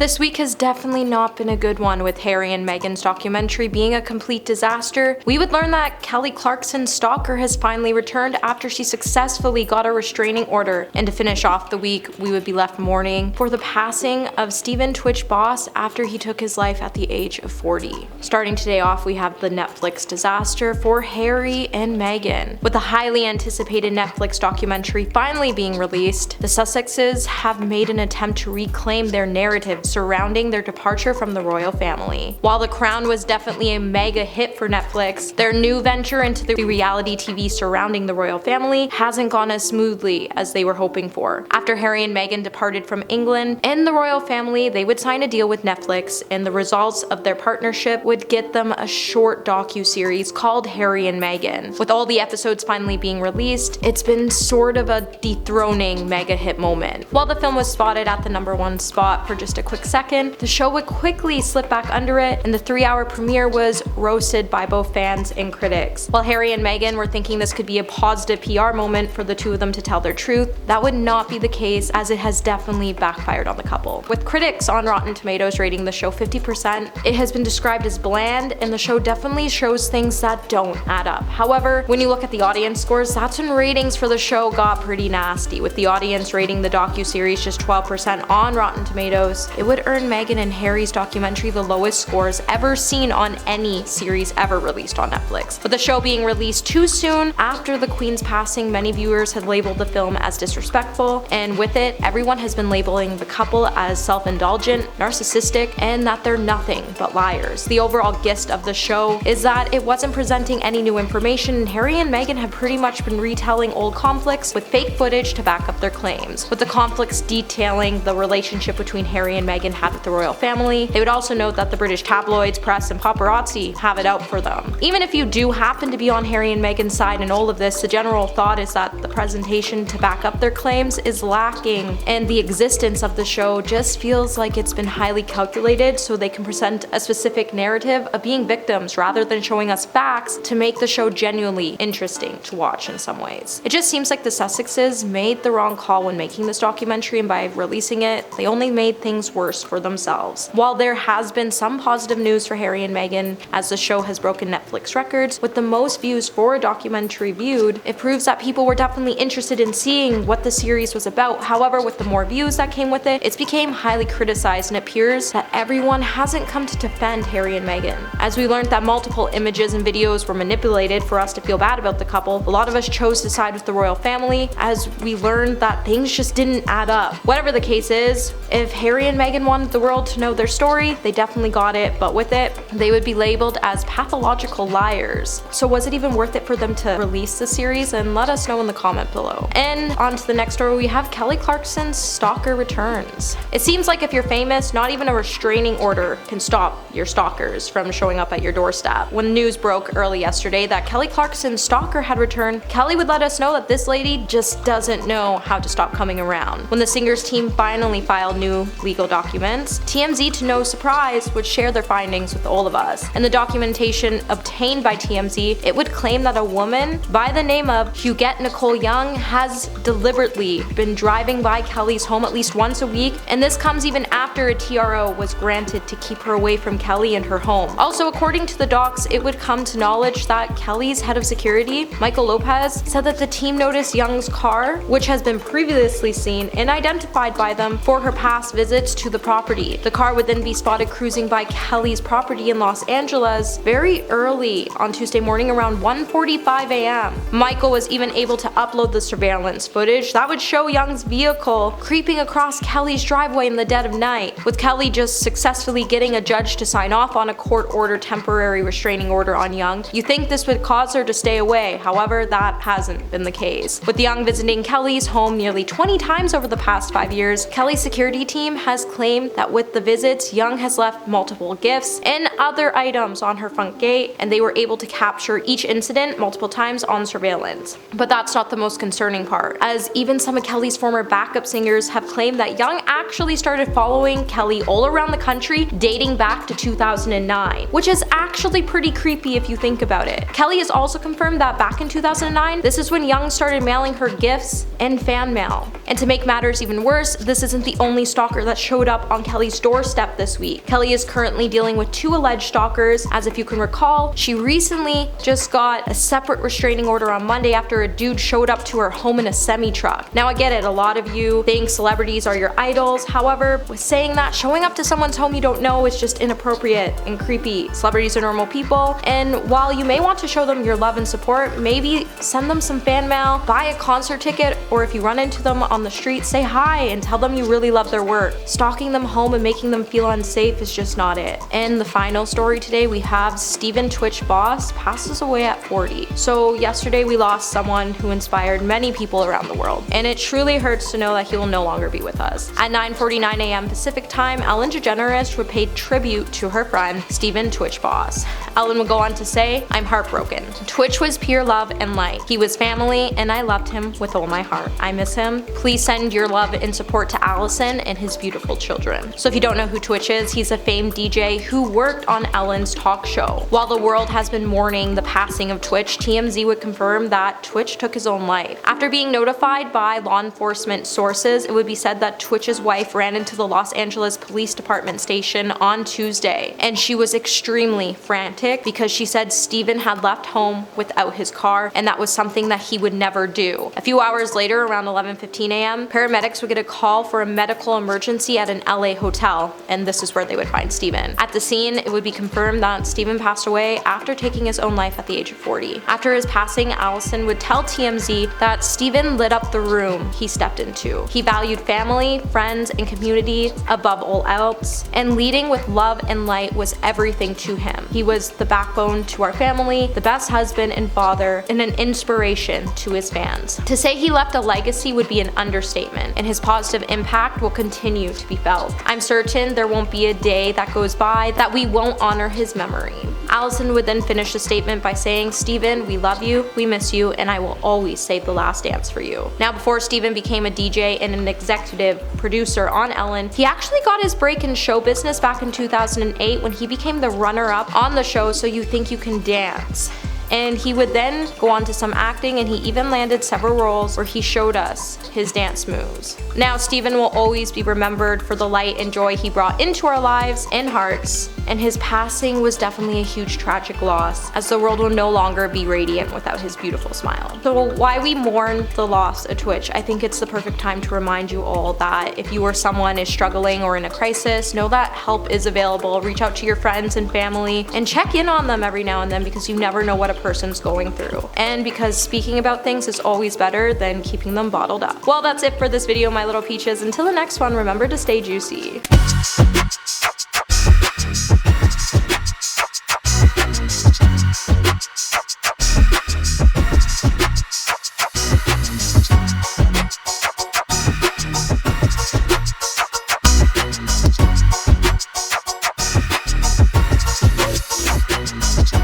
This week has definitely not been a good one, with Harry and Meghan's documentary being a complete disaster. We would learn that Clarkson Stalker has finally returned after she successfully got a restraining order. And to finish off the week, we would be left mourning for the passing of Steven Twitch Boss after he took his life at the age of 40. Starting today off, we have the Netflix disaster for Harry and Meghan. With the highly anticipated Netflix documentary finally being released, the Sussexes have made an attempt to reclaim their narrative surrounding their departure from the royal family. While The Crown was definitely a mega hit for Netflix, their new venture into the reality TV surrounding the royal family hasn't gone as smoothly as they were hoping for. After Harry and Meghan departed from England and the royal family, they would sign a deal with Netflix, and the results of their partnership would get them a short docu-series called Harry and Meghan. With all the episodes finally being released, it's been sort of a dethroning mega hit moment. While the film was spotted at the #1 spot for just a quick second, the show would quickly slip back under it, and the 3-hour premiere was roasted by both fans and critics. While Harry and Meghan were thinking this could be a positive PR moment for the two of them to tell their truth, that would not be the case, as it has definitely backfired on the couple. With critics on Rotten Tomatoes rating the show 50%, it has been described as bland, and the show definitely shows things that don't add up. However, when you look at the audience scores, that's when ratings for the show got pretty nasty, with the audience rating the docu-series just 12% on Rotten Tomatoes. It would earn Meghan and Harry's documentary the lowest scores ever seen on any series ever released on Netflix. With the show being released too soon after the Queen's passing, many viewers had labeled the film as disrespectful, and with it, everyone has been labeling the couple as self-indulgent, narcissistic, and that they're nothing but liars. The overall gist of the show is that it wasn't presenting any new information, and Harry and Meghan have pretty much been retelling old conflicts with fake footage to back up their claims. With the conflicts detailing the relationship between Harry and Meghan had with the royal family, they would also note that the British tabloids, press, and paparazzi have it out for them. Even if you do happen to be on Harry and Meghan's side in all of this, the general thought is that the presentation to back up their claims is lacking, and the existence of the show just feels like it's been highly calculated so they can present a specific narrative of being victims rather than showing us facts to make the show genuinely interesting to watch in some ways. It just seems like the Sussexes made the wrong call when making this documentary, and by releasing it, they only made things worse for themselves. While there has been some positive news for Harry and Meghan, as the show has broken Netflix records with the most views for a documentary viewed, it proves that people were definitely interested in seeing what the series was about. However, with the more views that came with it, it's became highly criticized, and it appears that everyone hasn't come to defend Harry and Meghan. As we learned that multiple images and videos were manipulated for us to feel bad about the couple, a lot of us chose to side with the royal family, as we learned that things just didn't add up. Whatever the case is, if Harry and Meghan wanted the world to know their story, they definitely got it, but with it, they would be labeled as pathological liars. So was it even worth it for them to release the series? And let us know in the comment below. And on to the next story, we have Clarkson Stalker returns. It seems like if you're famous, not even a restraining order can stop your stalkers from showing up at your doorstep. When news broke early yesterday that Clarkson Stalker had returned, Kelly would let us know that this lady just doesn't know how to stop coming around. When the singer's team finally filed new legal documents, TMZ, to no surprise, would share their findings with all of us. And the documentation obtained by TMZ, it would claim that a woman by the name of Huguette Nicole Young has deliberately been driving by Kelly's home at least once a week, and this comes even after a TRO was granted to keep her away from Kelly and her home. Also, according to the docs, it would come to knowledge that Kelly's head of security, Michael Lopez, said that the team noticed Young's car, which has been previously seen and identified by them for her past visits to the property. The car would then be spotted cruising by Kelly's property in Los Angeles very early on Tuesday morning around 1:45 a.m. Michael was even able to upload the surveillance footage that would show Young's vehicle creeping across Kelly's driveway in the dead of night, with Kelly just successfully getting a judge to sign off on a court-ordered temporary restraining order on Young. You think this would cause her to stay away, however, that hasn't been the case. With Young visiting Kelly's home nearly 20 times over the past 5 years, Kelly's security team has claimed that with the visits, Young has left multiple gifts and other items on her front gate, and they were able to capture each incident multiple times on surveillance. But that's not the most concerning part, as even some of Kelly's former backup singers have claimed that Young actually started following Kelly all around the country dating back to 2009, which is actually pretty creepy if you think about it. Kelly has also confirmed that back in 2009, this is when Young started mailing her gifts and fan mail. And to make matters even worse, this isn't the only stalker that showed up on Kelly's doorstep this week. Kelly is currently dealing with 2 alleged stalkers. As if you can recall, she recently just got a separate restraining order on Monday after a dude showed up to her home in a semi-truck. Now I get it, a lot of you think celebrities are your idols. However, with saying that, showing up to someone's home you don't know is just inappropriate and creepy. Celebrities are normal people, and while you may want to show them your love and support, maybe send them some fan mail, buy a concert ticket, or if you run into them on the street, say hi and tell them you really love their work. Stalking them home and making them feel unsafe is just not it. And the final story today, we have Steven Twitch boss passes away at 40. So yesterday we lost someone who inspired many people around the world, and it truly hurts to know that he will no longer be with us. At 9:49 a.m. Pacific time, Ellen DeGeneres would pay tribute to her friend Steven Twitch boss. Ellen would go on to say, "I'm heartbroken. Twitch was pure love and light. He was family and I loved him with all my heart. I miss him. Please send your love and support to Allison and his beautiful children." So if you don't know who Twitch is, he's a famed DJ who worked on Ellen's talk show. While the world has been mourning the passing of Twitch, TMZ would confirm that Twitch took his own life. After being notified by law enforcement sources, it would be said that Twitch's wife ran into the Los Angeles Police Department station on Tuesday, and she was extremely frantic because she said Steven had left home without his car, and that was something that he would never do. A few hours later, around 11:15 a.m., paramedics would get a call for a medical emergency at an LA hotel, and this is where they would find Steven. At the scene, it would be confirmed that Steven passed away after taking his own life at the age of 40. After his passing, Allison would tell TMZ that Steven lit up the room he stepped into. He valued family, friends, and community above all else, and leading with love and light was everything to him. He was the backbone to our family, the best husband and father, and an inspiration to his fans. To say he left a legacy would be an understatement, and his positive impact will continue to be felt. I'm certain there won't be a day that goes by that we won't honor his memory. Allison would then finish the statement by saying, "Steven, we love you, we miss you, and I will always save the last dance for you." Now, before Steven became a DJ and an executive producer on Ellen, he actually got his break in show business back in 2008 when he became the runner-up on the show So You Think You Can Dance. And he would then go on to some acting, and he even landed several roles where he showed us his dance moves. Now, Steven will always be remembered for the light and joy he brought into our lives and hearts, and his passing was definitely a huge tragic loss, as the world will no longer be radiant without his beautiful smile. So why we mourn the loss of Twitch, I think it's the perfect time to remind you all that if you or someone is struggling or in a crisis, know that help is available. Reach out to your friends and family and check in on them every now and then, because you never know what a person's going through, and because speaking about things is always better than keeping them bottled up. Well, that's it for this video, my little peaches. Until the next one, remember to stay juicy.